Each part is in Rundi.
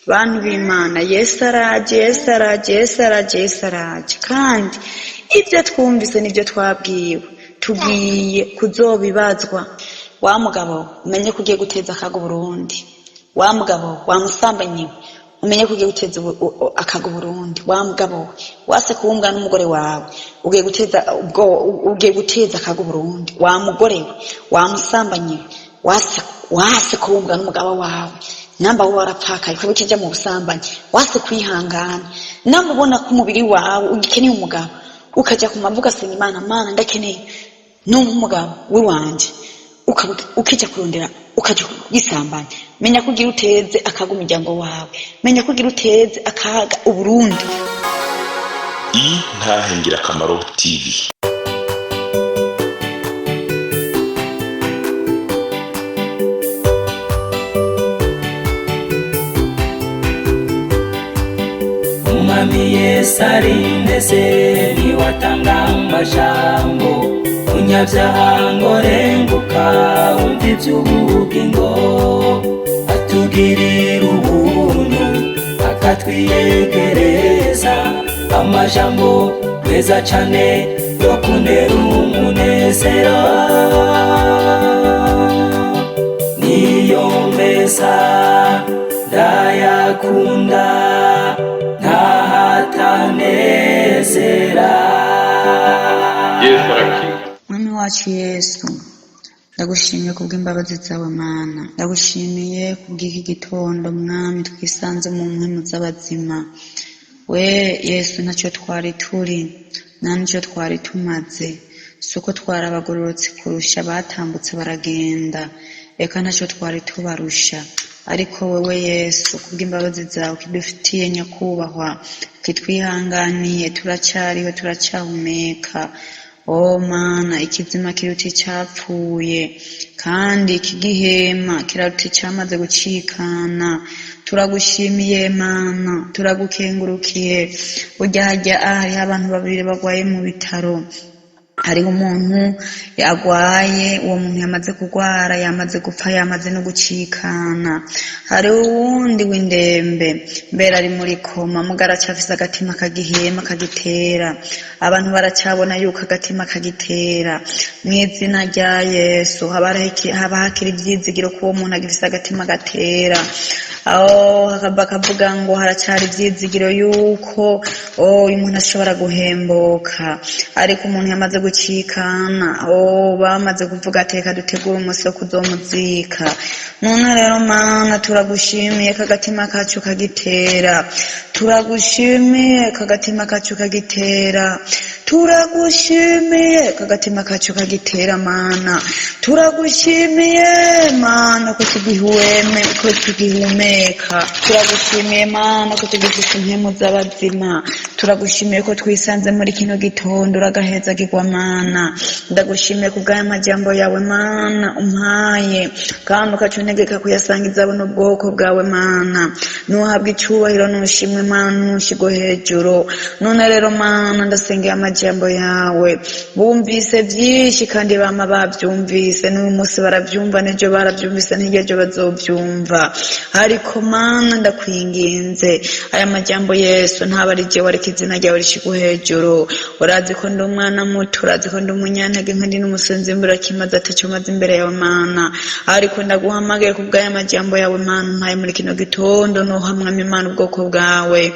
bantu b'Imana, Yesu araje, Yesu araje, Yesu araje, Yesu araje. Kandi ibyo twumvise nibyo twabwiwe, tugiye kuzobibazwa. Wa mugabo umenye ko ugiye guteza akaga Burundi. Wa mugabo wa musambanyi umenye ko ugiye guteza akaga Burundi. Wa mugabo wase kumbwa n'umugore wawe ugiye guteza akaga Burundi. Wa mugore we wa musambanyi wase kumbwa n'umugabo wawe, namba wowe warapfakaye ko bikijya mu busambanyi, wase kwihangana. Namba ubona ko umubiri wawe ugikeneye umugabo, ukajya ku mavuga asenga Imana, Mana ndakeneye n'umugabo we wanje, ukijya kurondera ukajya kwisambanya. Menya ko ugira uteze akaga umuryango wawe, menya ko ugira uteze akaga Uburundi. Ntahengira akamaro TV. Umwami Yesu arindeze niwatanga amajambo, umunyabyaha ngo renguka wumva iby'ubugingo, atugirira ubuntu akatwiyegereza, amajambo meza cyane yo kunera umunezero, niyo meza ndayakunda ntahatanezera. Mwami wacu Yesu, ndagushimiye kubw'imbabazi zawe Mana, ndagushimiye kubw'iki gitondo Mwami twisanze mu mpemu z'abazima. We Yesu, ntacyo twari turi nta nicyo twari tumaze, suko twari abagororotsi kurusha batambutse baragenda, reka ntacyo twari tubarusha. Ariko wewe Yesu, kubw'imbabazi zawe kidufitiye nyakubahwa, kitwihanganiye, turacyariho turacyahumeka. Oh Mana, ikizima kiruta icyapfuye, kandi ikigihema kiraruta icyamaze gucikana. Turagushimiye Mana, turagukengurukiye. Burya hajya hariho abantu babiri bagwaye mu bitaro, hariho umuntu yagwaye, uwo muntu yamaze kugwara, yamaze gupfa, yamaze no gucikana. Hariho uwundi w'indembe, mbere ari muri koma, mugara acafise agatima kagihema kagitera. Abantu baracyabona yuko agatima kagitera. Mu izina rya Yesu haba hakiri ivyizigiro ko uwo muntu agifise agatima gatera. Bakavuga ngo haracyari ivyizigiro yuko uyu muntu ashobora guhembuka. Ariko umuntu yamaze gucikana, bamaze kuvuga ateka dutegura umunsi wo kuzomuzika. None rero Mana, turagushimiye kagatima kacu kagitera, turagushimiye kagatima kacu kagitera, turagushimiye kagatima kacu kagitera Mana, turagushimiye Mana ko tugihumeka, turagushimiye Mana ko tugifite impemu z'abazima, turagushimiye ko twisanze muri kino gitondo uragahezagirwa Mana. Ndagushimiye kubw'aya majambo yawe Mana umpaye, kandi ukacunegeka kuyasangiza buno bwoko bwawe Mana. Nuhabwa icyubahiro nushimwe Mana, nushigwe hejuru. None rero Mana, ndasengeye amajambo yawe, bumvise byinshi kandi bama babyumvise, n'uyu munsi barabyumva, n'ejo barabyumvise, n'ejo bazobyumva. Ariko Mana, ndakwinginze aya majambo Yesu ntaba ari je wareka izina ryawe rishigwe hejuru. Urazi ko ndi umwana muto, urazi ko ndi umunyantege, kandi n'umusenzi imbere kimaze atacyo maze imbere yawe Mana. Ariko ndaguhamagaye kubw'aya majambo yawe Mana umpaye muri kino gitondo, nuhamwami Mana ubwoko bwawe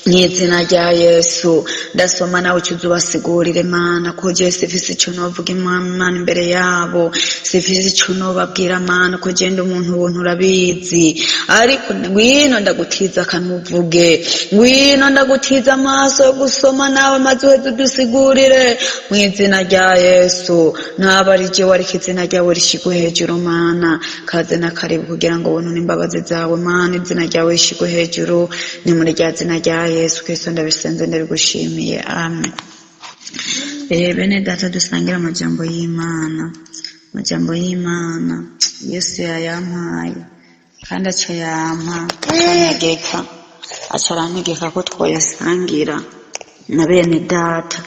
n'izina rya Yesu. Ndasoma nawe uzubasigurire Mana ko je sifise icyo novuga Imana imbere yabo, sifise icyo nobabwira Mana ko je ndi umuntu ubuntu urabizi. Ariko ngwino ndagutiza kanuvuge, ngwino ndagutiza amaso yo gusoma nawe maze uheze udusigurire mu izina rya Yesu. Ntaba ari je wareka izina ryawe rishigwe hejuru Mana. Kaze na karibu kugira ngo ubuntu n'imbabazi zawe Mana, izina ryawe rishigwe hejuru, ni muri rya zina rya Yesu Kristo ndabisenze ndabigushimiye, amen. Bene data, dusangira amajambo y'Imana. Amajambo y'Imana Yesu yayampaye, kandi aca yampa arantegeka ko twoyasangira na bene data,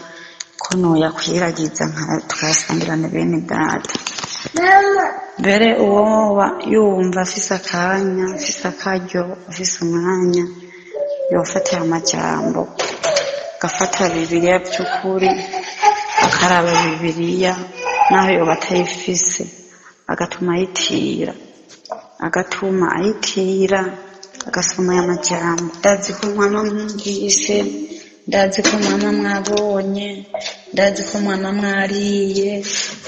ko noyakwiragiza tukayasangira na bene data. mbere uwoba yumva afise akanya afise akaryo afise umwanya yofata aya majambo agafata Bibiliya by'ukuri akaraba Bibiliya naho yoba atayifise agatuma ayitira agasoma aya majambo. Ndazi ko mwana mwumvise, ndazi ko mwana mwabonye, ndazi ko mwana mwariye,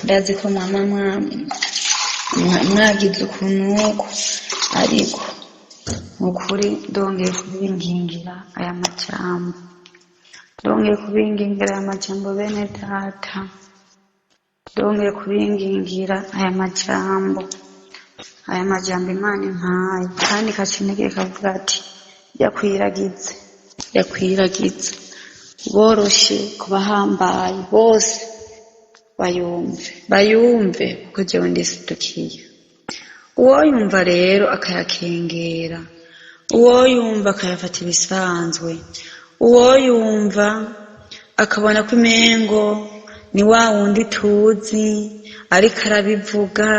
ndazi ko mwana mwagize ukuntu, ariko ukuri ndongeye kubingingira aya majambo, ndongeye kubingingira aya majambo bene data, ndongeye kubingingira aya majambo Imana impaye kandi kacinegeye kavuga ati yakwiragize boroshe kubahambaye bose bayumve kuko jewe ndisidukiye. Uwo yumva rero akayakengera, uwo yumva akayafata ibisanzwe, uwo yumva akabona ko imengo ni wa wundi tuzi ariko arabivuga,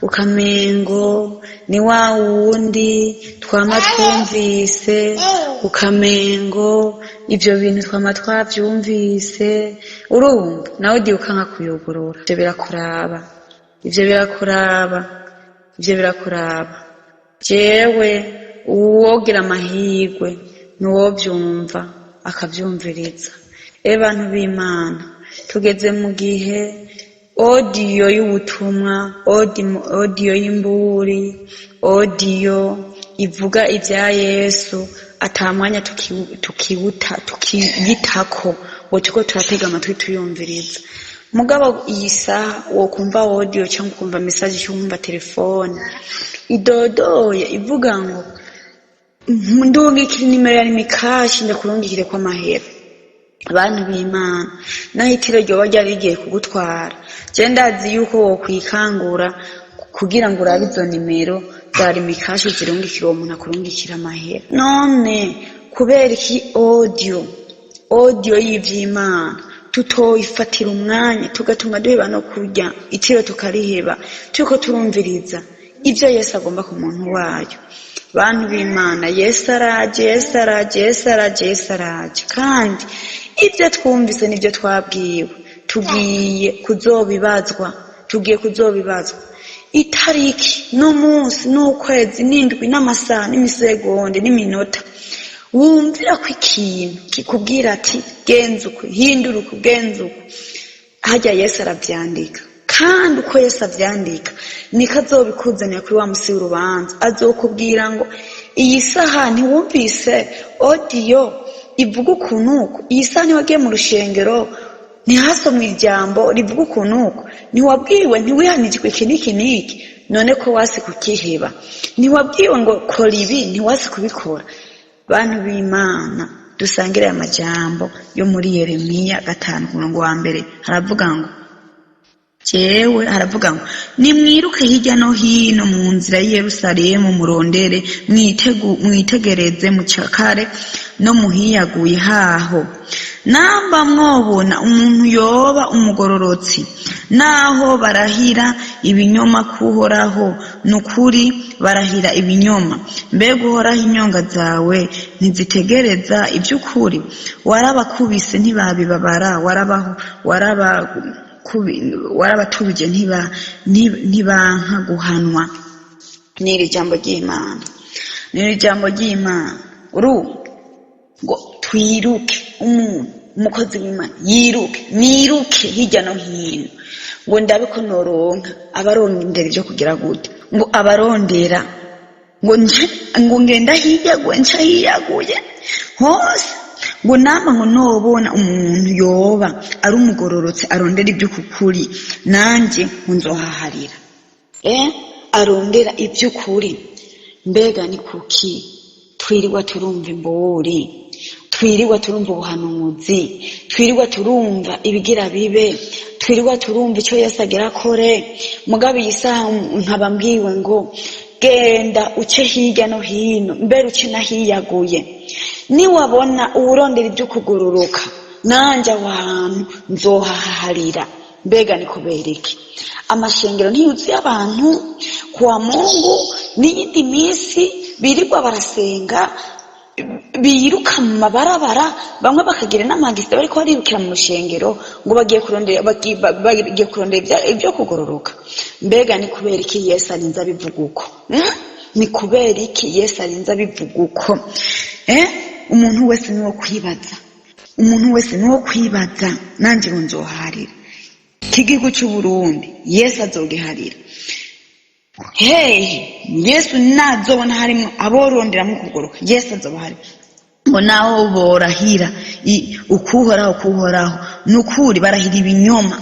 ukamengo ni wa wundi twama twumvise, ukamengo ivyo bintu twama twavyumvise, urumva nawe di ukanka kuyugurura. Ivyo birakuraba. Jewe uwogira amahirwe nuwo vyumva akavyumviriza. Bantu b'Imana, tugeze mu gihe audio y'ubutumwa, audio y'imburi, audio ivuga ivya Yesu atamwanya tukiyitako ngo tuko turatega amatwi tuyumviriza. Mugabo iyi saha wokumva audio cyangwa ukumva message cyangwa telefone idodoye ivuga ngo ndungikira nimero ya mikashi ndakurungikire kwa mahera. Abantu b'Imana, nahitiro ryo bajya rigiye kugutwara, je ndazi yuko wokwikangura kugira ngo urabe izo nimero zari mikashi zirungikira uwo muntu akurungikira amahera. None kubera iki audio y'ivy'Imana tutoyifatira umwanya tugatuma duheba no kurya itiro tukariheba tuko turumviriza ivyo Yesu agomba ku muntu wayo. Bantu b'Imana, Yesu araje kandi ivyo twumvise nivyo twabwiwe, tugiye kuzobibazwa itariki n'umunsi n'ukwezi n'indwi n'amasaha n'imisegonde n'iminota. Wumvira ko ikintu kikubwira ati genza uko, hindura uko, genza uko, harya Yesu aravyandika. Kandi uko Yesu avyandika niko azobikuzanira kuri wa musi w'urubanza. Azokubwira ngo iyi saha ntiwumvise audio ivuga ukuntu uko, iyi saha ntiwagiye mu rushengero ntihasomwe ijambo rivuga ukuntu uko, ntiwabwiwe ntiwihanijwe iki n'iki, none ko wasi kukiheba, ntiwabwiwe ngo kora ibi ntiwasi kubikora. Bantu b'Imana, dusangire amajambo yo muri Yeremiya 5:1 haravuga ngo nimwiruke hirya no hino mu nzira y'i Yerusalemu murondere mwitegereze mucakare no muhiyaguye haho, namba mwobona umuntu yoba umugororotsi naho barahira ibinyoma kuhoraho, nukuri barahira ibinyoma. Mbega uhoraho inyonga zawe ntizitegereza iby'ukuri? Warabakubise ntibabibabara, warabatubije ntibanka guhanwa. N'iri jambo ry'Imana ngo twiruke, umukozi w'Imana niruke hirya no hino ngo ndabe ko noronka abarondera ibyo kugira gute, ngo abarondera ngo ngenda hiyaguye hose, ngo nama ngo nobona umuntu yoba ari umugororotse arondera iby'ukuri nanjye nzohaharira. Arondera iby'ukuri. Mbega ni kuki twirirwa turumva imburi, twirirwa turumva ubuhanuzi, twirirwa turumva ibigira bibe, twirirwa turumva icyo Yesu agira akore, mugabe iyi saha nkaba mbwiwe ngo genda uce hirya no hino, mbere uce nahiyaguye. Niwabona uwurondera ibyo kugororoka nanjye abantu nzohaharira, mbega ni kubera iki amashengero ntiyuzuye abantu kuwa Mungu n'iyindi minsi birirwa barasenga biruka mu mabarabara bamwe bakagira n'amagisi bariko baribukira mu rushengero ngo bagiye kurondera ibyo kugororoka mbega ni kubera iki Yesu arinze abivuga uko ni kubera iki Yesu arinze abivuga uko umuntu wese niwo kwibaza nanje ngo nzoharira igihugu cy'u Burundi Yesu azogiharira Yesu nazobona harimo aboronderamo kugoroka Yesu azobaharira ngo naho borahira ukuhoraho nukuri barahira ibinyoma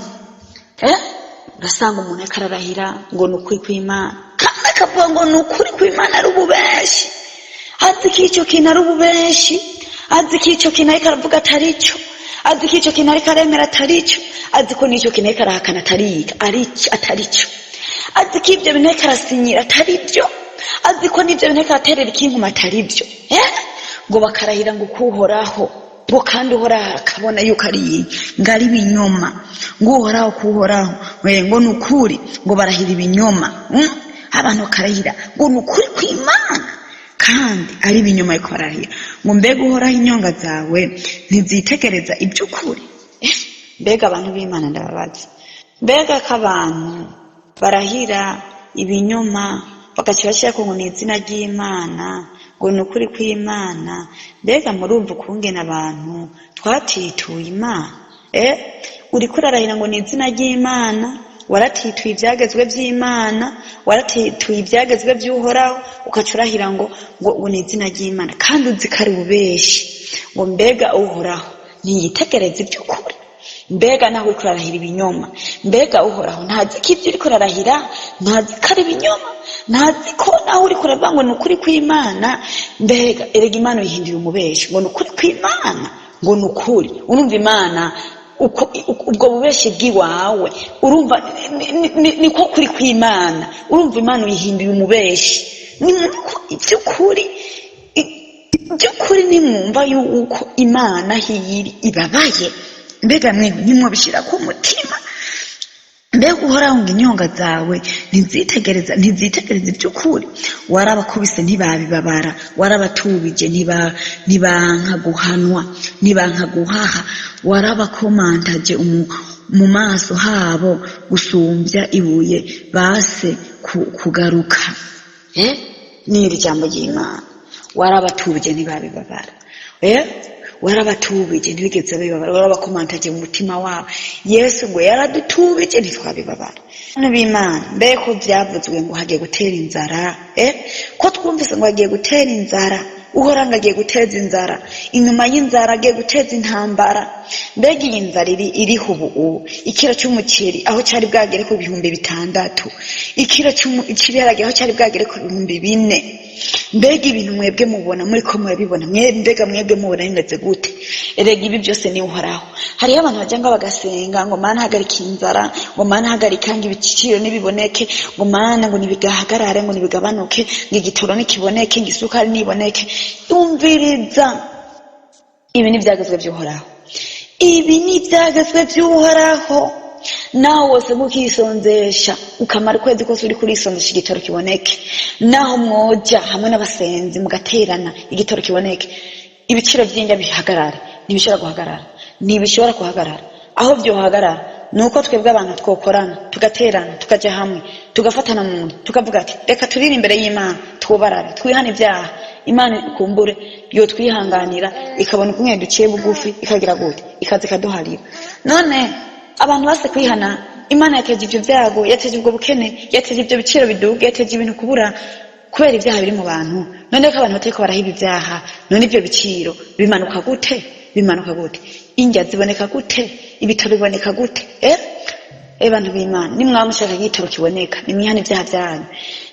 urasanga umuntu akararahira ngo nukuri kw'Imana kandi akavuga ngo nukuri kw'Imana ari ububeshi azi ko icyo kintu ari ububeshi azi ko icyo kintu ariko aravuga atari cyo azi ko icyo kintu ariko aremera atari cyo azi ko n'icyo kintu ariko arahakana atari cyo azi ko ibyo bintu ariko arasinyira atari byo azi ko n'ibyo bintu ariko araterera ikinkuma atari byo ngo bakarahira ngo kuhoraho ngo kandi uhoraho akabona yuko ari ngo ari ibinyoma ngo uhoraho ngo nukuri ngo barahira ibinyoma abantu bakarahira ngo nukuri kw'Imana kandi ari ibinyoma ariko barahira ngo mbega uhoraho inyonga zawe ntizitegereza iby'ukuri mbega abantu b'Imana ndababaza mbega ko abantu barahira ibinyoma bagaca bashyira ngo ni izina ry'Imana ngo ni ukuri kw'Imana mbega murumva ukungena abantu twatituye Imana uriko urarahira ngo ni izina ry'Imana waratituye ibyagezwe by'Imana waratituye ibyagezwe by'uhoraho ukaca urahira ngo ni izina ry'Imana kandi uzi ko ari ububeshi ngo mbega uhoraho ntiyitegereze iby'ukuri mbega nawe uriko urarahira ibinyoma mbega uhoraho ntazi ko ibyo uriko urarahira ntazi ko ari ibinyoma ntazi ko nawe uriko uravuga ngo ni ukuri kw'Imana mbega erega Imana uyihindura umubeshi ngo ni ukuri kw'Imana ngo ni ukuri urumva Imana ubwo bubeshi bw'iwawe urumva niko kuri kw'Imana urumva Imana uyihinduye umubeshi nimwuko iby'ukuri nimwumva yuko Imana hiyiri ibabaye mbega nimwobishira ku mutima mbega uhoraho ngo inyonga zawe ntizitegereza iby'ukuri warabakubise ntibabibabara warabatubije ntibanka guhanwa ntibanka guhaha warabakomantaje mu maso habo gusumbya ibuye base kugaruka n'iri jambo ry'Imana warabatubije ntibabibabara warabatubije ntibigeze babibabara warabakomantaje mu mutima wabo Yesu ngo yaradutubije ntitwabibabara n'Imana mbere ko byavuzwe ngo hagiye gutera inzara ko twumvise ngo hagiye gutera inzara uhoraho agiye guteza inzara inyuma y'inzara agiye guteza intambara mbega iyi nzara iriho ubu ikiro cy'umuceri aho cyari bwagere ku 600 ikiro cy'ibiharage aho cyari bwagere ku 4,000 mbega ibintu mwebwe mubona muri ko murabibona mbega mwebwe mubona bimeze gute erega ibi byose ni uhoraho hariho abantu bajya ngo bagasenga ngo Mana hagarika inzara ngo Mana hagarika ngo ibiciro nibiboneke ngo Mana ngo nibigahagarare ngo nibigabanuke ngo igitoro nikiboneke ngo isukari niboneke umviriza ibi ni byagezwe by'uhoraho ibi ni byagezwe by'uhoraho naho wose mukisonzesha ukamara ukwezi kose uri kurisonzesha igitoro kiboneke naho mwoja hamwe n'abasenzi mugaterana igitoro kiboneke ibiciro by'injya bihagarare ntibishobora guhagarara aho byohagarara nuko twebwe abantu twokorana tugaterana tukaja hamwe tugafatana mu nda tukavuga ati reka turire imbere y'Imana twubarare twihana ibyaha Imana ikumbure yo twihanganira ikabona kumwe duciye bugufi ikagira gute ikaza ikaduharira none abantu base kwihana Imana yateje ibyo byago yateje ubwo bukene yateje ibyo biciro biduga yateje ibintu kubura kubera ibyaha biri mu bantu none ko abantu bateko barahiba ibyaha none ibyo biciro bimanuka gute injya ziboneka gute ibitaro biboneka gute abantu b'Imana nimwamushaka igitoro kiboneka nimwihana ibyaha byanyu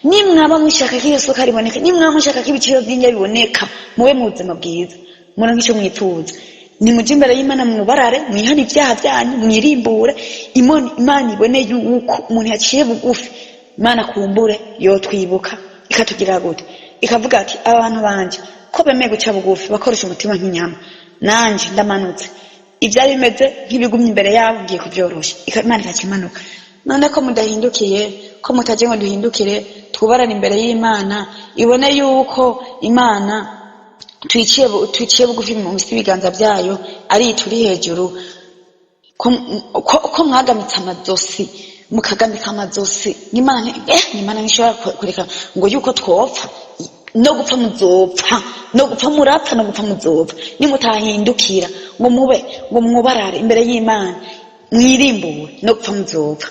nimwaba mushaka ko isoko riboneka nimwamushaka ko ibiciro by'injya biboneka muwe mu buzima bwiza mura nk'icyo mwipfuza nimuje imbere y'Imana mubarare mwihana ibyaha byanyu mwirimbure Imana ibone yuko umuntu yaciye bugufi Imana kumbure yo twibuka ikatugira gute ikavuga ati abantu banje ko bemeye guca bugufi bakoresha umutima nk'inyama nanje ndamanutse ibyari bimeze nk'ibigumye imbere yabo ngiye kubyorosha, Imana ikakimanuka. None ko mudahindukiye, ko mutaje ngo duhindukire twubarane imbere y'Imana, ibone yuko Imana twiciye bugufi mu misi ibiganza byayo ari turi hejuru, ko mwagamitse amazosi mukagamika amazosi, Imana nishobora kureka ngo yuko twopfa, no gupfa muzopfa, no gupfa murapfa, no gupfa muzopfa nimutahindukira ngo mwubarare imbere y'Imana mwirimbure, no gupfa muzopfa.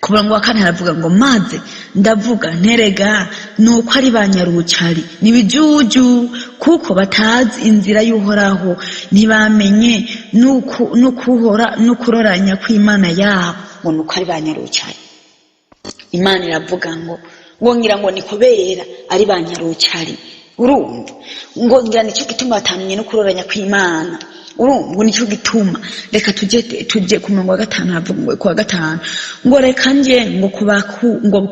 Ku murongo wa 4 haravuga ngo maze ndavuga nterega nuko ari banyarucari nibijuju, kuko batazi inzira y'Uhoraho, ntibamenye n'ukuroranya kw'Imana yabo. Ngo nuko ari banyarucari, Imana iravuga ngo ngira ngo ni kubera ari banyarucari, urumva ngo ngira nicyo gituma batamenye n'ukuroranya kw'Imana, urumva nicyo gituma. Reka tuje ku murongo wa 5 havuga ku wa 5 ngo reka nje ngo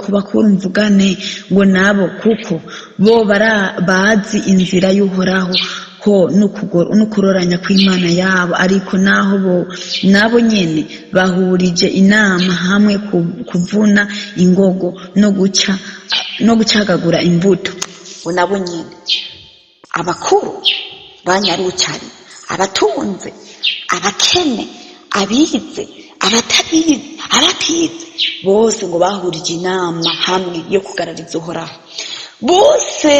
kubakuru mvugane ngo nabo, kuko bo bazi inzira y'Uhoraho ko n'ukuroranya kw'Imana yabo, ariko naho nabo nyene bahurije inama hamwe kuvuna ingogo no gucagagura imbuto. Ngo nabo nyene abakuru banyarucari, abatunze, abakene, abize, abatize, bose ngo bahurije inama hamwe yo kugarariza Uhoraho. Bose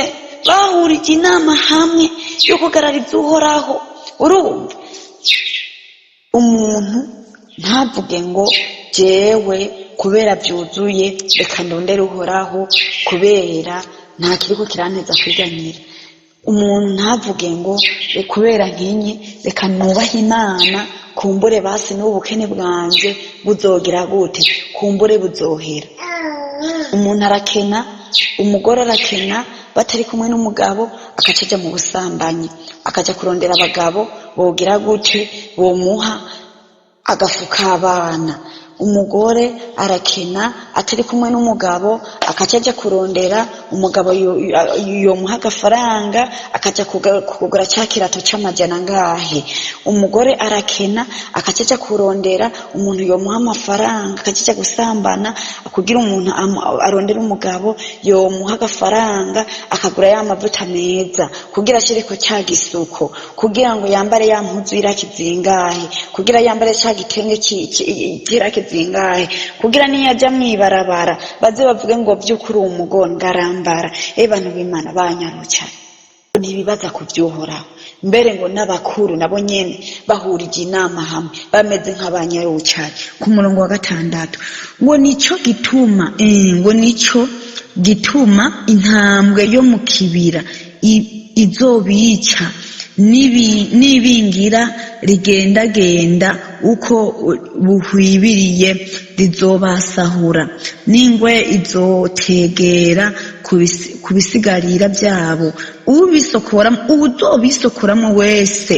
bahurije inama hamwe yo kugarariza Uhoraho. Urumva umuntu ntavuge ngo jewe kubera byuzuye reka ndondere Uhoraho, kubera nta kiriko kiranteza kwiganyira. Umuntu ntavuge ngo kubera nkinyi reka nubahe Imana, kumbure basi n'ubukene bwanje buzogira gute, kumbure buzohera. Umuntu arakena, umugore arakena batari kumwe n'umugabo, akacaja mu busambanyi, akaja kurondera abagabo bogira gute, bomuha agafuka abana. Umugore arakena atari kumwe n'umugabo, akacaja kurondera umugabo yomuha agafaranga, akaja kugura cya kirato c'amajana ngahe. Umugore arakena akacaja kurondera umuntu yomuha amafaranga, akacaja gusambana kugira umuntu arondera umugabo yomuha agafaranga, akagura ya mavuta meza kugira ashireko cya gisuko, kugira ngo yambare ya mpuzu irakizingahe, kugira yambare cya gitenge zingahe, kugira niyaja mwibarabara baze bavuge ngo by'ukuri umugore ngarambara. Bantu b'Imana banyarucari ntibibaza kuvyuhoraho, mbere ngo n'abakuru nabo nyene bahurije inama hamwe bameze nk'abanyarucari. Ku murongo wa 6 ngo nico gituma intambwe yo mu kibira izobica, nibingira rigendagenda uko buhwibiriye rizobasahura, n'ingwe izotegera kubisigarira byabo. Uzobisokoramo wese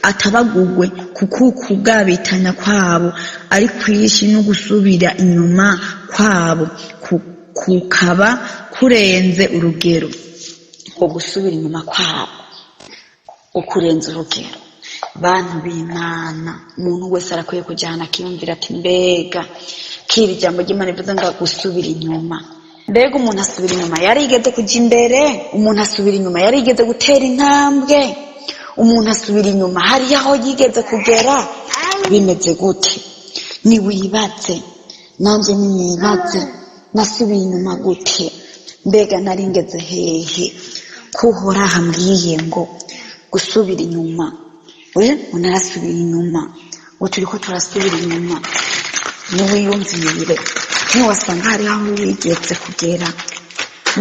atabagugwe, kuko kubwabitanya kwabo ari kwishi no gusubira inyuma kwabo kukaba kurenze urugero. Ngo gusubira inyuma kwabo ukurenza urugero. Bantu b'Imana, umuntu wese arakwiye kujyana akiyumvira ati mbega kiri jambo ry'Imana rivuze ngo gusubira inyuma. Mbega umuntu asubira inyuma yarigeze kuja imbere, umuntu asubira inyuma yarigeze gutera intambwe, umuntu asubira inyuma hari aho yigeze kugera. Bimeze gute? Niwibaze, nanje nibaze, nasubiye inyuma gute? Mbega naringeze hehe? Kuhora hambwiye ngo gusubira inyuma, unarasubira inyuma, ngo turiko turasubira inyuma. Niwiyumvire, niwasanga hari aho wigeze kugera,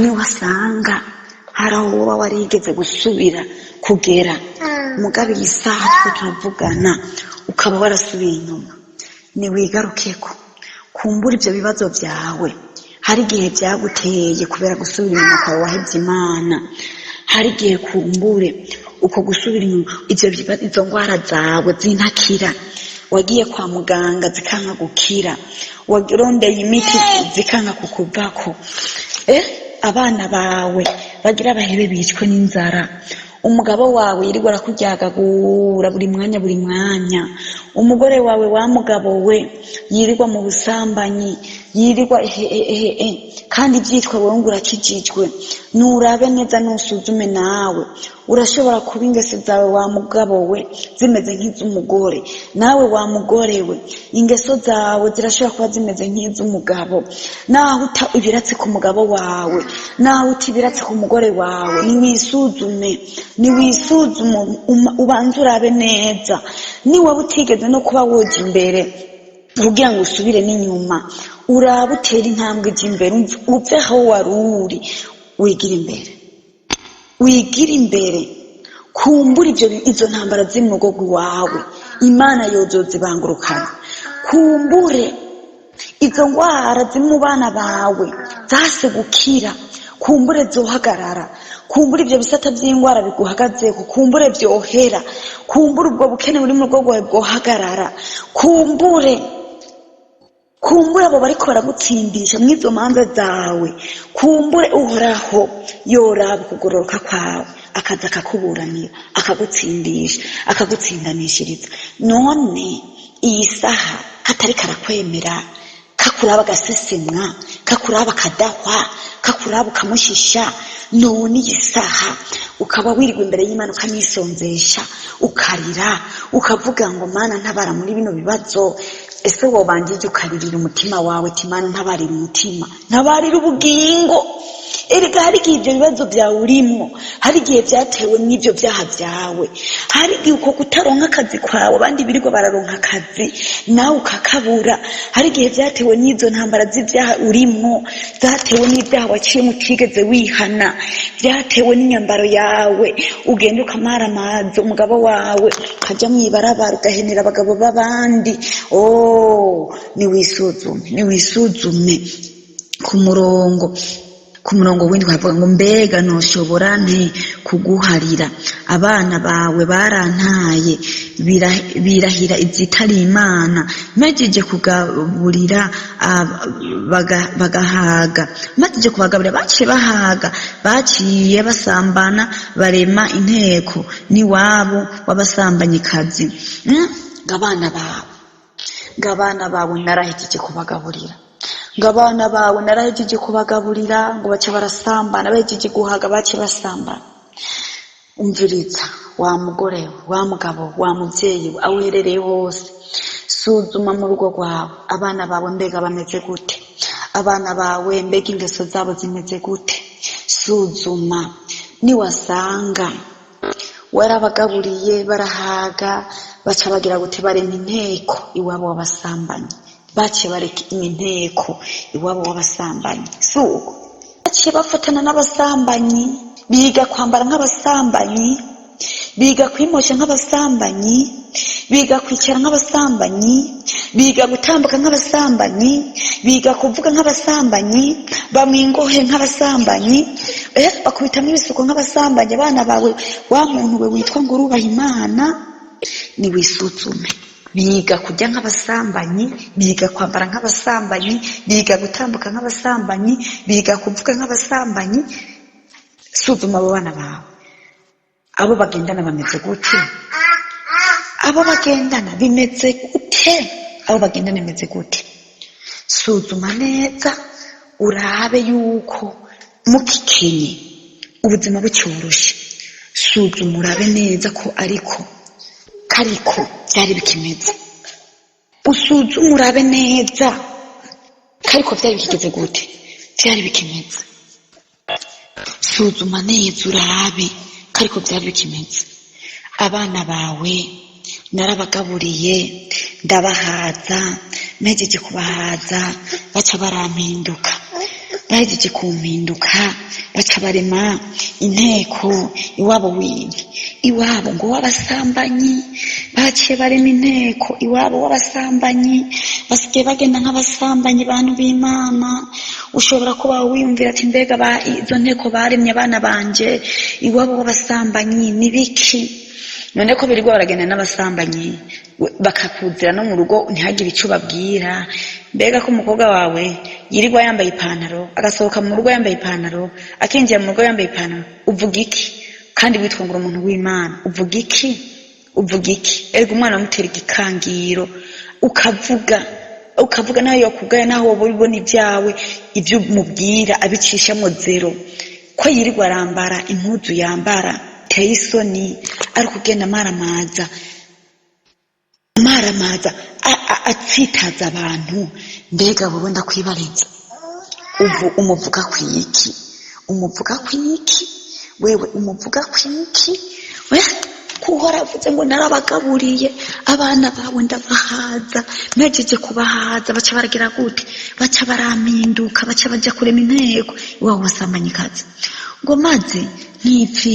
niwasanga hari aho woba warigeze gusubira kugera, mugabe iyi saha twe turavugana ukaba warasubiye inyuma, niwigarukeko. Kumbura ibyo bibazo byawe hari igihe byaguteye kubera gusubira inyuma kwawe wahebye Imana. Hari igihe kumbure uko gusubira inyuma izo ngwara zawe zintakira, wagiye kwa muganga zikanka gukira, warondeye imiti zikanka kukuvako. Abana bawe bagira abahebe bicwe n'inzara, umugabo wawe yirirwa arakuryagagura buri mwanya, umugore wawe wa mugabo we yirirwa mu busambanyi, yirirwa kandi ibyitwa wowe ngo urakijijwe. Nurabe neza nusuzume nawe, urashobora kuba ingeso zawe wa mugabo we zimeze nk'iz'umugore, nawe wa mugore we ingeso zawe zirashobora kuba zimeze nk'iz'umugabo. Naho uta ibiratse ku mugabo wawe, naho uta ibiratse ku mugore wawe, niwisuzume ubanze urabe neza. Niwaba utigeze no kuba woja imbere kugira ngo usubire n'inyuma, urabe utera intambwe ija imbere, uve aho wari uri, wigira imbere. Kumbura izo ntambara ziri mu rugo rwawe, Imana yozozibangurukana. Kumbure izo ngwara ziri mu bana bawe zase gukira, kumbure zohagarara. Kumbura ibyo bisata by'ingwara biguhagazeko, kumbure byohera. Kumbura ubwo bukene buri mu rugo rwawe bwohagarara. Kumbure abo bariko baragutsindisha mw'izo manza zawe, kumbure uhoraho yoraba kugororoka kwawe, akaza akakuburanira, akagutsindisha, akagutsindanishiriza. None iyi saha katari karakwemera, kakuraba agasesemwa, kakuraba akadahwa, kakuraba ukamushisha, none iyi saha ukaba wirirwa imbere y'Imana ukanisonzesha, ukarira, ukavuga ngo Mana ntabara muri bino bibazo. Ese wobanjije ukaririra umutima wawe, Imana ntabarira umutima, ntabarira ubugingo. Erega hari igihe ibyo bibazo byawe urimwo, hari igihe byatewe n'ibyo byaha byawe, hari igihe uko kutaronka akazi kwawe abandi birirwa bararonka akazi nawe ukakabura, hari igihe byatewe n'izo ntambara z'ibyaha urimwo, zatewe n'ibyaha waciye mutigeze wihana, byatewe n'inyambaro yawe, ugenda ukamaramaza umugabo wawe, ukajya mw'ibarabara ugahenera abagabo b'abandi. Niwisuzume. Ku murongo w'indwi havuga ngo mbega noshobora nte kuguharira, abana bawe barantaye birahira izitari Imana, mejeje kugaburira bagahaga, mejeje kubagaburira baciye bahaga, baciye basambana barema inteko n'iwabo w'abasambanyikazi. Ngabana bawe narahejeje kubagaburira, ngo bace barasambana, bahejeje guhaga bace basambana. Umviriza wa mugore, wa mugabo, wa muvyeyi, aho uherereye hose, suzuma mu rugo rwawe, abana bawe mbega bameze gute? Abana bawe mbega ingeso zabo zimeze gute? Suzuma. Niwasanga warabagaburiye barahaga, baca bagira gute? Barema inteko iwabo w'abasambanyi, baciye bareka inteko iwabo w'abasambanyi. Suko baciye bafatana n'abasambanyi, biga kwambara nk'abasambanyi, biga kwimosha nk'abasambanyi, biga kwicara nk'abasambanyi, biga gutambuka nk'abasambanyi, biga kuvuga nk'abasambanyi, bamwingohe nk'abasambanyi, bakubitamwo ibisuko nk'abasambanyi. Abana bawe, wa muntu we witwa ngo urubaha Imana, niwisuzume. Biga kujya nk'abasambanyi, biga kwambara nk'abasambanyi, biga gutambuka nk'abasambanyi, biga kuvuga nk'abasambanyi. Suzuma abo bana bawe, abo bagendana bameze gute? Abo bagendana bimeze gute? Abo bagendana bimeze gute? Suzuma neza, urabe yuko mukikenye ubuzima bucyoroshe. Suzuma urabe neza ko ariko byari bikimeze. Usuzume urabe neza kariko byari bikigeze gute, byari bikimeze. Suzuma neza urabe kariko byari bikimeze. Abana bawe narabagaburiye, ndabahaza, mejeje kubahaza baca barampinduka, bahejeje kumpinduka baca barema inteko iwabo iwabo ngo w'abasambanyi, baciye barema inteko iwabo w'abasambanyi, basigaye bagenda nk'abasambanyi. Bantu b'Imana, ushobora kuba wiyumvira ati mbega izo nteko baremye abana banje iwabo w'abasambanyi ni biki? None ko birirwa baragenda n'abasambanyi bakakuzira no mu rugo ntihagire icyo babwira. Mbega ko umukobwa wawe yirirwa yambaye ipantaro, agasohoka mu rugo yambaye ipantaro, akinjira mu rugo yambaye ipantaro, uvuga iki? kandi witwa ngo umuntu w'Imana uvuga iki erega umwana amutera igikangiro ukavuga nawe yakugaya naho wowe ubona ibyawe ibyo umubwira abicishamo zero ko yirirwa arambara impuzu yambara teye isoni ari kugenda maramaza atsitaza abantu. Mbega wowe ndakwibariza umuvuga kwiki wewe umuvuga kwiki we kuhora avuze ngo narabagaburiye abana bawe ndabahaza mejeje kubahaza baca baragira gute baca baraminduka baca baja kurema intego iwawe wasambanyikazi ngo maze nk'ipfi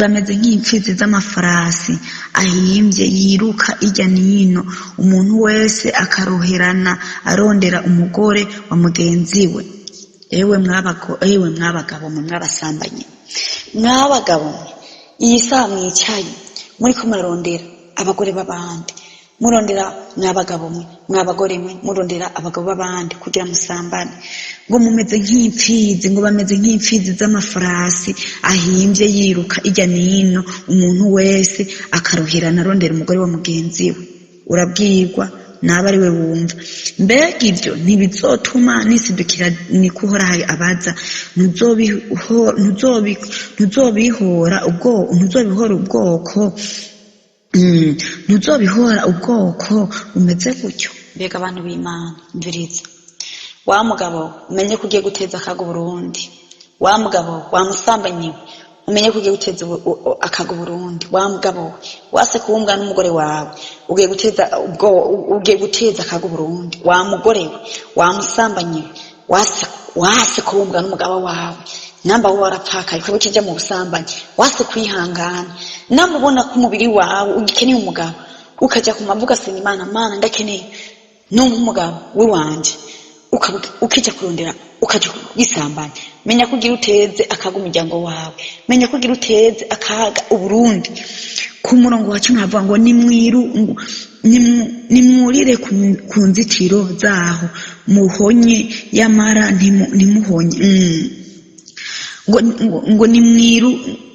bameze nk'imfizi z'amafarasi ahimbye yiruka ijya nino umuntu wese akaroherana arondera umugore wa mugenzi we. Ewe mwabagabo mwe mwabasambanye mwabagabo iyi saha mwicaye muri ko murarondera abagore b'abandi murondera mwabagabo mwe mwabagore mwe murondera abagabo b'abandi kugira musambane ngo mumeze nk'imfizi ngo bameze nk'imfizi z'amafarasi ahimbye yiruka ijya nino umuntu wese akaruhirana arondera umugore wa mugenzi we. Urabwirwa naba ari we wumva. Mbega ibyo ntibizotuma nisidukira nikuhora abaza ntuzobihora ubwoko umeze gutyo. Mbega abantu b'Imana mviriza wa mugabo umenye ko ugiye guteza akaga Burundi. Wa mugabo wamusambanyiwe umenye ko ugiye guteza akaga Burundi. Wa mugabo wase kumbwa n'umugore wawe ugiye guteza akaga Burundi. Wa mugore we wamusambanyiwe wase kumbwa n'umugabo wawe namba wowe warapfakaye ko ukija mu busambanyi wase kwihangana namubona ko umubiri wawe ugikeneye umugabo ukaja ku mavuga senga Imana ndakeneye n'umugabo we wanje ukija kurondera ukaja gisambanya. Menya kugira uteze akaga umuryango wawe, menya kugira uteze akaga Uburundi. Ku murongo wa 10 havuga ngo nimwurire ku nzitiro zaho muhonye yamara ntimuhonye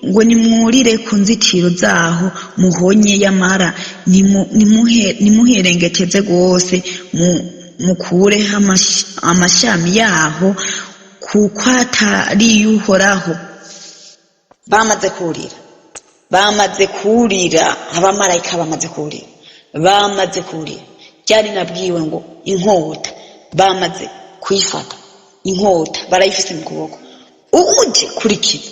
ngo nimwurire ku nzitiro zaho muhonye yamara nimuherengeteze rwose mukure amashami yaho kuko atari Uhoraho. Bamaze kurira abamarayika bamaze kurira byari nabwiwe ngo inkota bamaze kuyifata. Inkota barayifise mu kuboko, uje kurikiza,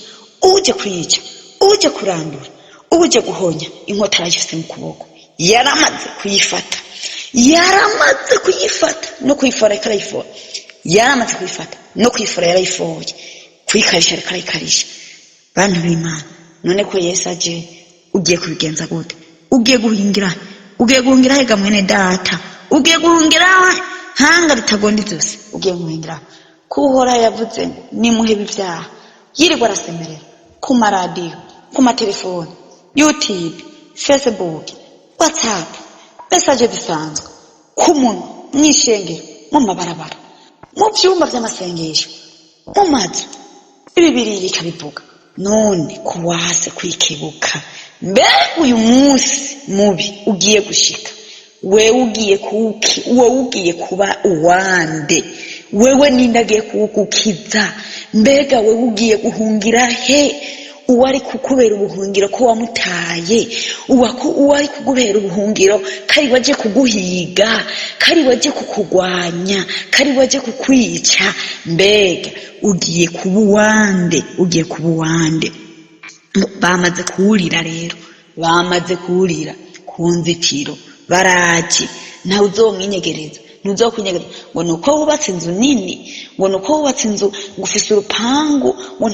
uje kwica, uje kurandura, uje guhonya, inkota arayifise mu kuboko. Yaramaze kuyifata no kuyifora ikarayifora. Yaramaze kuyifata no kuyifora yarayifoye, kuyikarisha ikarayikarisha. Bantu b'Imana, none ko Yesu aje ugiye kubigenza gute? Ugiye guhingira hega mwene data, ugiye guhingira hanga ritagonda zose, ugiye guhingira kuhora yavuze ngo nimuhebe ibyaha. Yirirwa arasemerera ku maradiyo, ku matelefone, YouTube, Facebook, WhatsApp, message zisanzwe, ku muntu mwishengero, mu mabarabara, mu byumba by'amasengesho, mu mazu. Bibiri ikabivuga. None kuwase kwikebuka. Mbega uyu munsi mubi ugiye gushika, wewe ugiye kuba uwande? Wewe nindagiye kugukiza? Mbega wewe ugiye guhungira he? Uwari kukubera ubuhungiro ko wamutaye, uwari kugubera ubuhungiro kari waje kuguhiga, kari waje kukugwanya, kari waje kukwica. Mbega ugiye kuba uwande? Bamaze kurira rero, bamaze kurira ku nzitiro baraje. Nawe uzomwinyegereza, ntuzokwinyegeza ngo nuko wubatse inzu nini, ngo nuko wubatse inzu ngufise urupangu, ngo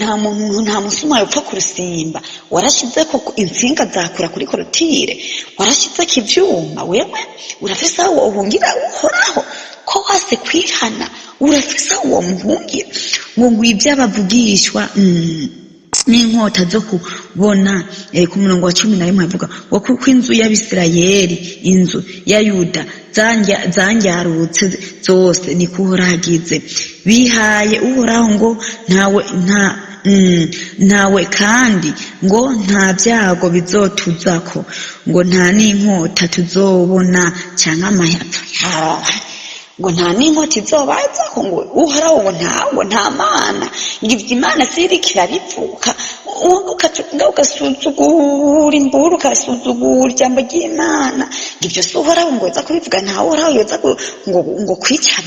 nta musuma yopfa kurusimba. Warashizeko insinga zakura kuri korotire, warashizeko ivyuma. Wewe urafise aho uhungira Uhoraho ko wase kwihana, urafise aho muhungira. Ngo ivy'abavugishwa n'inkota zo kubona. Ku murongo wa 11 havuga ngo kuko inzu y'Abisirayeli, inzu ya Yuda zangyarutse zose ni kuhoragize. Bihaye Uhoraho ngo ntawe kandi ngo nta byago bizotuzako ngo nta n'inkota tuzobona cyangwa amahapfa ngo nta n'inkota izobazako ngo uhoraho ngo nta mana ngo ivyo imana sirikira bivuka ugasuzugura imburu ugasuzugura ijambo ry'imana ngo ivyo si uhoraho ngo yoza kubivuga nta uhoraho yoza ngo kwica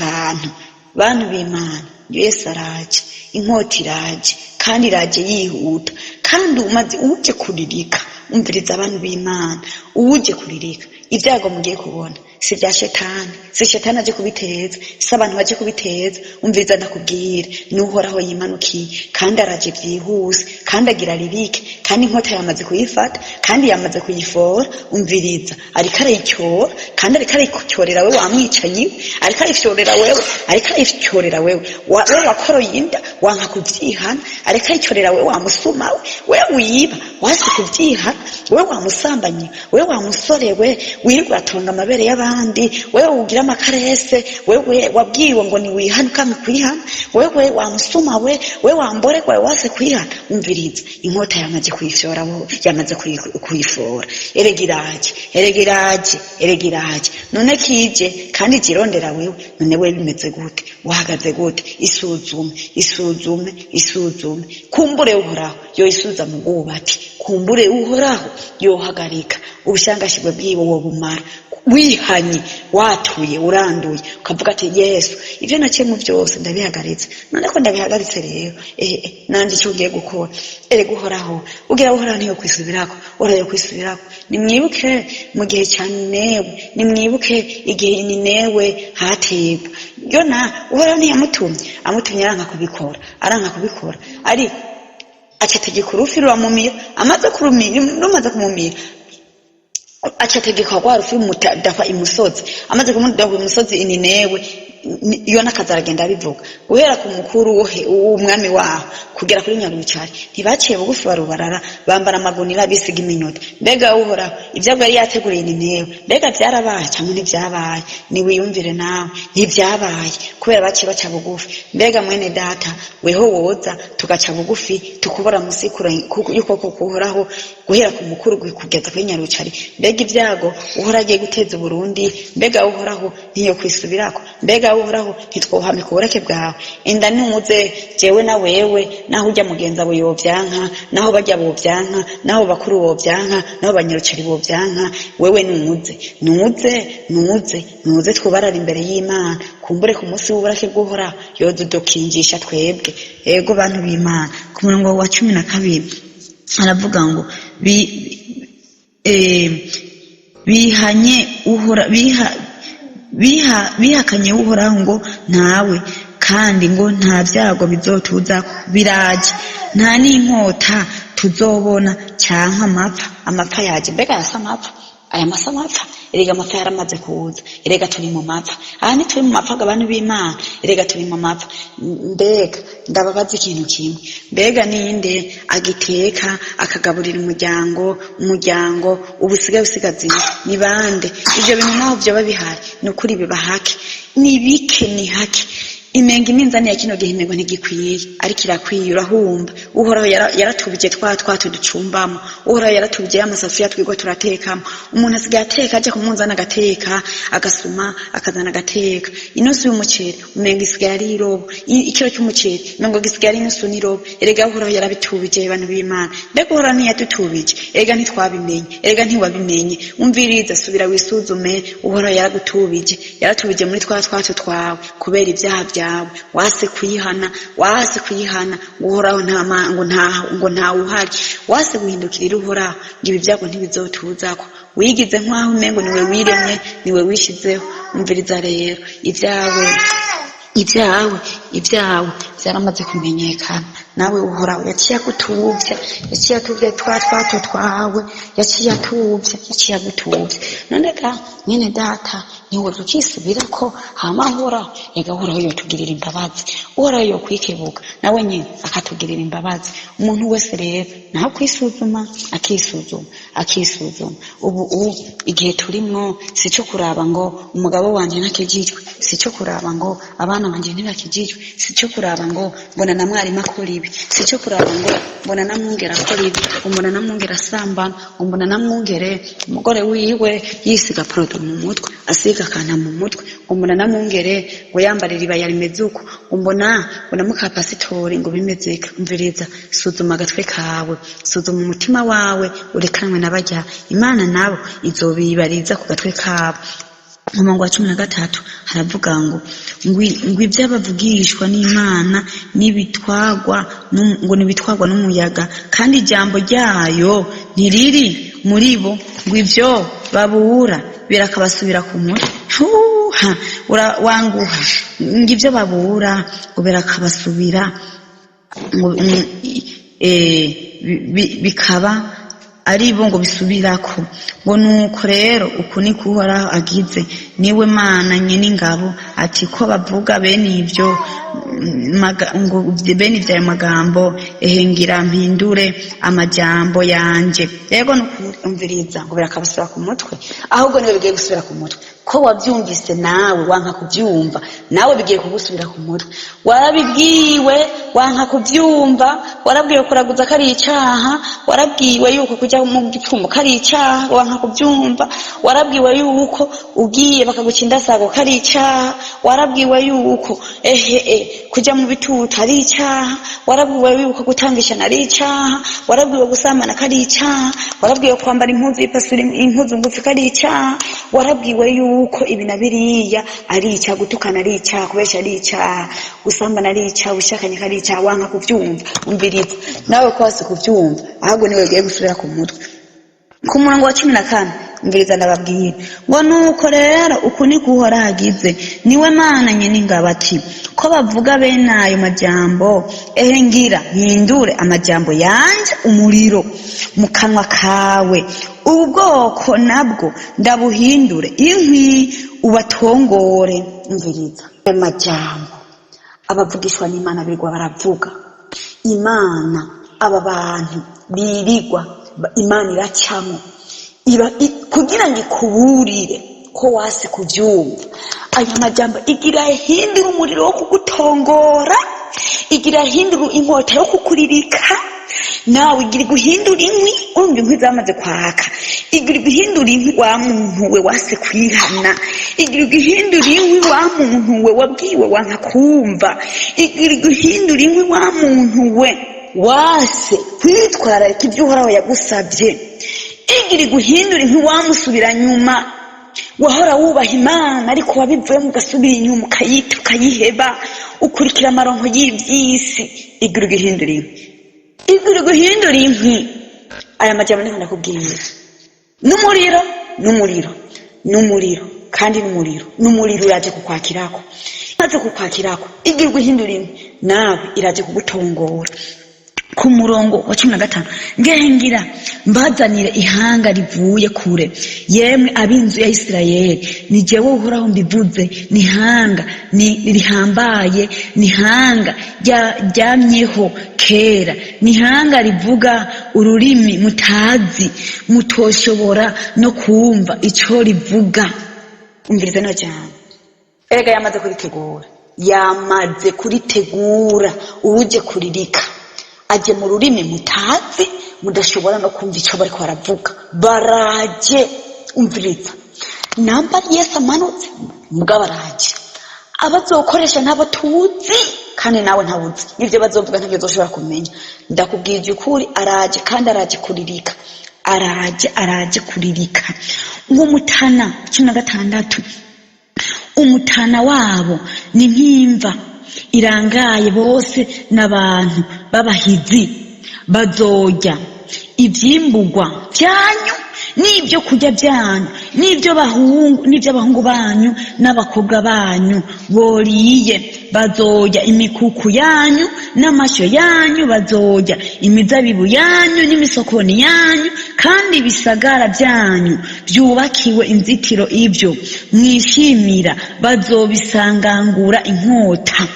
bantu b'imana. Yesu araje, inkota iraje kandi iraje yihuta, kandi umaze uje kuririka umviriza abantu b'Imana, uje kuririka ibyago mugiye kubona si bya shetani, si shetani aje kubiteza, si abantu baje kubiteza. Umviriza ndakubwira n'uhoraho yimanukiye kandi araje byihuse kandi agira ririke kandi inkota yamaze kuyifata kandi yamaze kuyifora. Umviriza ariko arayicyora kandi ariko arayicyorera wewe wamwicanyi, ariko arayicyorera wewe, ariko arayicyorera wewe wakoroye inda wanka kubyihana, ariko arayicyorera wewe wamusuma wewe wiba wasi kubyihana, wewe wamusambanye, wewe wamusorewe wirirwa atonga amabere y'abandi, wewe ugira amakarese, wewe wabwiwe ngo ni wihana ukanga kwihana, wewe wamusuma wewe wambore kwa wase kwihana. Umviriza inkota yamaze kuyifora, yamaze kuyifora. Eregiraje none kije kandi kirondera wewe, none wewe bimeze gute, uhagaze gute? Isuzume kumbure uhoraho yo isuza mu bwubati, kumbure uhoraho yohagarika ubushangashibwe bwiwe wo bumara. Wihanye watuye uranduye ukavuga ati Yesu ivyo naciye mu byose ndabihagaritse, none ko ndabihagaritse rero nanje icyo ugiye gukora guhoraho ugira uhoraho niyo kwisubirako, urayo kwisubirako. Nimwibuke mu gihe cyane newe, nimwibuke igihe ni newe hategwa yona uhoraho amutumye aranka kubikora ari acategeka urufi ruramumira, amaze kumumira acategeka kwa rufi mutadafa imusozi, amaze kumudafa imusozi ininewe yona kazaragenda bivuga uhera ku mukuru w'umwami waho kugera kuri Nyarucari. Ntibaciye bugufi barubarara bambara amagunira bisiga iminyota. Mbega uhoraho ibyo yari yateguriye ininewe mbega byarabaye cyangwa ntibyabaye? Ni wiyumvire nawe ntibyabaye kubera baciye baca bugufi. Mbega mwene data weho woza tugaca bugufi tukubora musikura yuko kuhoraho guhera ku mukuru kugeza kuri Nyarucari. Mbega ibyago uhoraho agiye guteza Burundi, mbega uhoraho ntiyo kwisubirako, mbega uhoraho ntitwohame ku burake bwawe. Enda nuze jewe na wewe naho ujya mugenza we yovyanka, naho bajya bovyanka, naho bakuru bovyanka, naho Banyarucari bovyanka, wewe nuze twubarara imbere y'Imana. Kumbure ku munsi w'uburake bw'uhoraho yodudokingisha twebwe. Ego bantu b'Imana, ku murongo wa 12 aravuga ngo bihakanye uhoraho ngo ntawe kandi ngo nta byago bizotuza biraje, nta n'inkota tuzobona cyangwa amapfa yaje. Mbega yasa amapfa, aya masa amapfa, erega amapfa yaramaze kuza, erega turi mu mapfa. Aha ni turi mu mapfa abantu b'Imana, erega turi mu mapfa. Mbega ndababaza ikintu kimwe, mbega ninde agiteka akagaburira umuryango ubusigaye busigazina ni bande? Ibyo bintu naho byo babihari ni ukuri bibahake, ni bike ni hake. Imenga iminzani ya kino gihe imengo ntigikwiye, ariko irakwiye. Urahumba uhoraho yaratubije ducumbamo, uhoraho yaratubije amasafuriya twigwa turatekamo. Umuntu asigaye ateka aje kumunzana agateka, agasuma akazana agateka. Inusu y'umuceri umenga isigaye ari irobo, ikiro cy'umuceri umengo gisigaye ari inusu n'irobo. Erega uhoraho yarabitubije abantu b'Imana. Mbega uhoraho ntiyadutubije? Erega ntitwabimenye, erega ntiwabimenye. Umviriza, subira wisuzume. Uhoraho yaratubije muri twatwacu twawe kubera ibyaha byawe. Wase kuyihana uhoraho ngo nta uhari. Wase guhindukirira uhoraho ngo ibi byago ntibizotuzako. Wigize nk'aho umengo niwe wiremye, niwe wishizeho. Umviriza rero ibyawe byaramaze kumenyekana. Nawe uhoraho yaciye atubye twatwacu twawe, yaciye agutubye. None ga mwene data niwe ukisubira ko hama uhoraho, ega uhoraho yotugirira imbabazi, uhoraho yokwikebuka nawe nyine akatugirira imbabazi. Umuntu wese rero naho kwisuzuma akisuzuma. Ubu igihe turimwo si cyo kuraba ngo umugabo wanje ntakijijwe, si cyo kuraba ngo abana banje ntibakijijwe, si cyo kuraba ngo mbona na mwarimu akora ibi, sico kuraba ngo mbona namwungera akora ibi, mbona namwungera asambana, mbona namwungere umugore wiwe yisiga produit mu mutwe, asiga akanta mu mutwe, mbona namwungere ngo yambarira ibaya rimeze uko, mbona mukapasitori ngo bimezeka. Umviriza, suzuma agatwe kawe, suzuma umutima wawe urekanwe n'abajya Imana, nabo izobibariza ku gatwe kabo. Umurongo wa 13 haravuga ngo iby'abavugishwa n'Imana nibitwagwa n'umuyaga, kandi ijambo ryayo ntiriri muri bo, ngo ibyo babura birakabasubira ku mutwe. Wanguha ngo ibyo babura ngo birakabasubira bikaba ari bo ngo bisubirako. Ngo nuko rero uku ni kuhoraho agize, niwe Mana Nyeningabo, ati ko bavuga bene ibyo ayo magambo, ngira mpindure amajambo yanje. Yego nukuri, umviriza, ngo birakabasubira ku mutwe, ahubwo niwe bigiye gusubira ku mutwe. Ko wabyumvise nawe wanka kubyumva, nawe bigiye kugusubira ku mutwe. Warabibwiwe wanka kubyumva, warabwiwe kuraguza kari icyaha, warabwiwe yuko kujya mu gipfumo kari icyaha, wanka kubyumva, warabwiwe yuko ugiye bakagucinda sago kari icyaha, warabwiwe yuko kujya mu bitutu ari icyaha, warabwiwe yuko gutangisha ari icyaha, warabwiwe gusambana kari icyaha, warabwiwe kwambara impuzu y'ipasuri, impuzu ngufi kari icyaha, warabwiwe yuko ibi na biriya ari icyaha, gutukana ari icyaha, kubesha ari icyaha, gusambana ari icyaha, ushakanye kari icyaha, wanka kubyumva. Umviriza, nawe ko wase kubyumva, ahubwo niwe ugiye gusubira ku mutwe. Ku murongo wa 14 umviriza ndababwira ngo nuko rero uku ni kuhora hagize, niwe Mana Nyeningabo, ati ko bavuga bene ayo majambo, ngira mpindure amajambo yanje umuriro mu kanwa kawe, ubu bwoko nabwo ndabuhindure inkwi ubatongore. Umviriza, amajambo abavugishwa n'Imana birwa baravuga Imana, aba bantu birigwa Imana iracamo kugira ngo ikuburire ko wase kubyumva. Aya majambo igira hindura umuriro wo kugutongora, igira hindura inkota yo kukuririka, nawe igira guhindura inkwi, urumva inkwi zamaze kwaka, igira guhindura inkwi wa muntu we wase kwihana, igira guhindura inkwi wa muntu we wabwiwe wanka kumva, igira guhindura inkwi wa muntu we wase kwitwararika ibyo Uhoraho yagusabye, igira guhindura inkwi wamusubira nyuma, wahora wubaha Imana ariko wabivuyemo ugasubira inyuma ukayita ukayiheba, ukurikira amaronko y'ibyisi. Igira guhindura inkwi, igira guhindura inkwi. Aya majambo niko ndakubwira, n'umuriro kandi n'umuriro uraje kukwakirako, maze kukwakirako igira guhindura inkwi, nawe iraje kugutongora. Ku murongo wa 15 ngira mbazanire ihanga rivuye kure, yemwe ab'inzu ya Isirayeli, ni jewe Uhoraho mbivuze, ni hanga rihambaye, ni hanga ryamyeho kera, ni hanga rivuga ururimi mutazi, mutoshobora no kumva ico rivuga. Umviriza no cyane, erega yamaze kuritegura uje kuririka, aje mu rurimi mutazi, mudashobora no kumva icyo bariko baravuga, baraje. Umviriza, namba Yesu amanutse mbwa baraje, abazokoresha ntabo tuzi kandi nawe ntabuzi, nivyo bazovuga ntavyo zoshobora kumenya. Ndakubwije ukuri, araje kandi araje kuririka, araje kuririka nk'umutana. 16 umutana wabo ni nk'imva irangaye, bose n'abantu b'abahizi, bazorya ivyimburwa byanyu n'ibyo kurya byanyu, n'iby'abahungu banyu n'abakobwa banyu boriye, bazorya imikuku yanyu n'amashyo yanyu, bazorya imizabibu yanyu n'imisokoni yanyu, kandi ibisagara byanyu byubakiwe inzitiro ibyo mwishimira bazobisangangura inkota.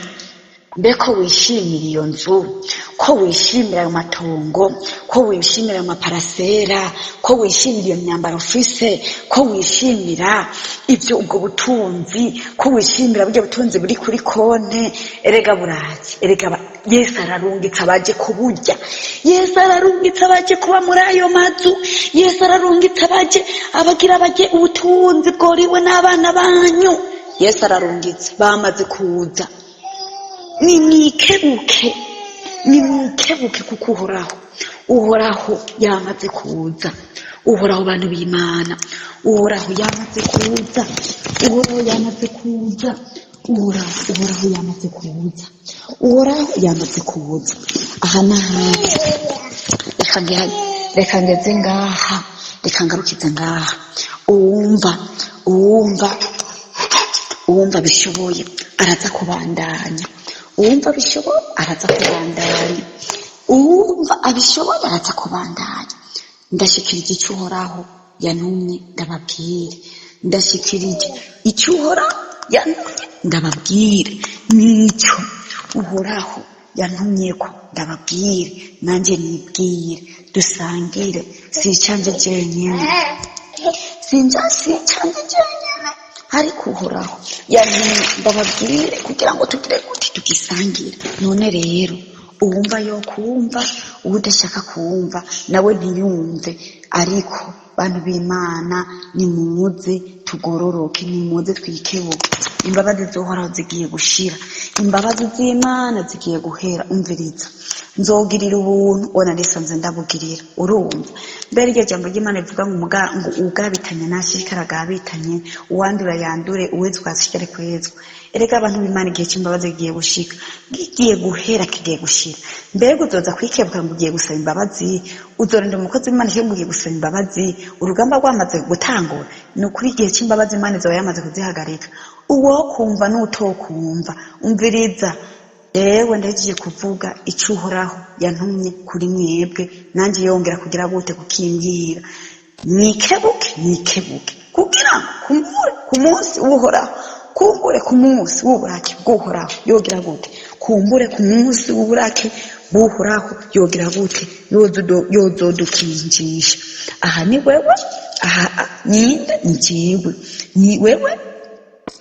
Mbeko wishimira iyo nzu, ko wishimira ayo matongo, ko wishimira ayo maparasera, ko wishimira iyo myambaro ufise, ko wishimira ibyo ubwo butunzi, ko wishimira buryo butunzi buri kuri konte, erega buraje, erega Yesu ararungitse abaje kuburya, Yesu ararungitse abaje kuba muri ayo mazu, Yesu ararungitse abaje abagira baje ubutunzi bworiwe n'abana banyu. Yesu ararungitse bamaze kuza. Nimwikebuke kuko uhoraho yamaze kuza. Uhoraho bantu b'Imana, uhoraho yamaze kuza, uhoraho yamaze kuza, uhoraho yamaze kuza, uhoraho yamaze kuza. Aha n'ahandi reka ngeze ngaha, reka ngarukize ngaha. Uwumva bishoboye araza kubandanya, uwumva bishoboye araza kubandanya, uwumva abishoboye araza kubandanya. Ndashikirije icyo uhoraho yantumye ndababwire, ndashikirije icyo uhoraho yantumye ndababwire, n'icyo uhoraho yantumye ko ndababwire, nanjye nibwire, dusangire. Sicanje jenyine, ariko uhoraho yantumye ndababwire kugira ngo tugire gute tugisangire. None rero uwumva yo kumva, udashaka kumva nawe ntiyumve. Ariko bantu b'Imana, nimuze tugororoke, nimuze twikebuke. Imbabazi z'uhoraho zigiye gushira, imbabazi z'Imana zigiye guhera. Umviriza, nzogirira ubuntu ona nisanze ndabugirira. Urumva mbere iryo jambo ry'Imana rivuga ngo ugabitanye ntashirika aragabitanye, uwandura yandure, uwezwa ashikare kwezwa. Erega abantu b'Imana igihe cy'imbabazi giye gushika, giye guhera, kigiye gushira. Mbega uzoza kwikebuka ngo ugiye gusaba imbabazi, uzorinda umukozi w'Imana iyo ugiye gusaba imbabazi, urugamba rwamaze gutangura. Ni ukuri igihe cy'imbabazi Imana izaba yamaze kuzihagarika. Uwo kumva n'utokumva, umviriza. Ewe ndagiye kuvuga icyo uhoraho yantumye kuri mwebwe, nanjye yongera kugira gute kukimbwira. Mwikebuke kugira ku munsi w'uhoraho, kumbure ku munsi w'uburake bw'uhoraho yogira gute, kumbure ku munsi w'uburake bw'uhoraho yogira gute, yozodukinjisha. Aha ni wewe, aha ninde? Ni jewe. Ni wewe,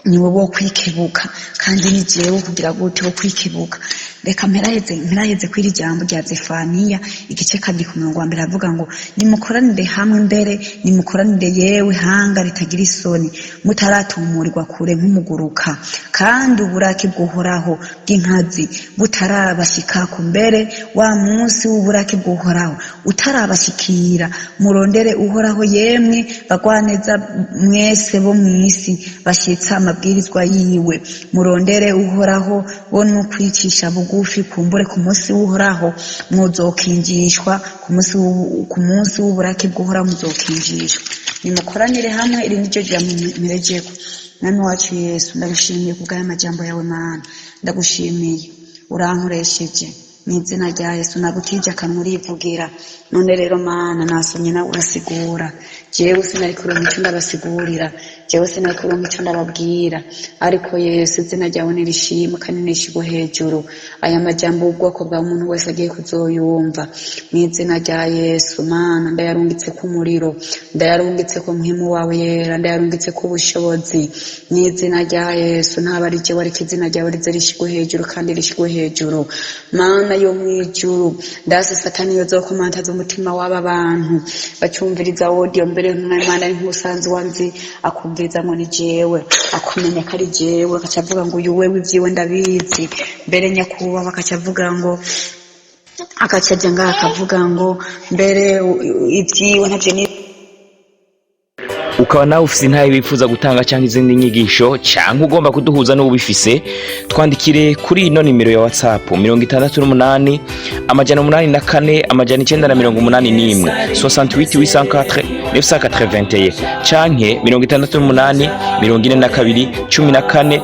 ni wowe wo kwikebuka, kandi ni jewe kugira gute wo kwikebuka. Reka mperaheze kw'iri jambo rya Zefaniya igice 2:1 avuga ngo nimukoranire hamwe mbere, nimukoranire yewe hanga ritagira isoni, mutaratumurirwa kure nk'umuguruka, kandi uburake bw'uhoraho bw'inkazi butarabashikako. Mbere wa munsi w'uburake bw'uhoraho utarabashikira, murondere uhoraho yemwe bagwaneza mwese bo mw'isi bashitsa amabwirizwa yiwe. Murondere uhoraho bo n'ukwicisha bugufi, kumbure ku munsi w'uhoraho muzokinjishwa, ku munsi w'uburake bw'uhoraho muzokinjishwa. Nimukoranire hamwe, iri niryo jambo mirejeko. Mwami wacu Yesu, ndagushimiye kubw'aya majambo yawe Mana, ndagushimiye urankoresheje mw'izina rya Yesu. Nagutije akanwa urivugira. None rero Mana, nasomye nawe urasigura. Jewe sinari kuronka icyo ndabasigurira, jewe sinari kuronka icyo ndababwira, ariko Yesu izina ryawe nirishimwe kandi nishigwe hejuru. Aya majambo ubwoko bwa umuntu wese agiye kuzoyumva, mw'izina rya Yesu. Mana, ndayarungitse ku muriro, ndayarungitse ku muhimu wawe yera, ndayarungitse ku bushobozi, mw'izina rya Yesu. Ntaba ari jewe, ariko izina ryawe rize rishigwe hejuru kandi rishigwe hejuru. Mana yo mw'ijuru, ndase Satani yozokomantaza umutima w'aba bantu bacyumviriza audio. Mbere Imana ari nk'usanze wanzi akumviriza ngo ni jewe, akumenya ko ari jewe, akacavuga ngo uyu wewe ivyiwe ndabizi. Mbere nyakuba bakacavuga ngo akacaja ngaha akavuga ngo mbere ivyiwe ntavyo ni. ukaba nawe ufise intaye bifuza gutanga cyangwa izindi nyigisho cyangwa ugomba kuduhuza n'ubifise, twandikire kuri ino nimero ya WhatsApp 68 884 981 68 804 canke 68 42 14 47 68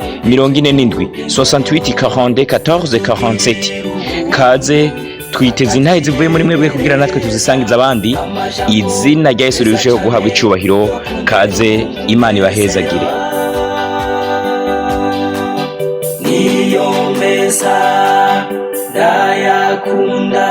42 14 47. Kaze twiteze intaye zivuye muri mwebwe kugira natwe tuzisangiza abandi. Izina rya Yesu rirusheho guhabwa icubahiro. Kaze, Imana ibahezagire. Niyo meza ndayakunda.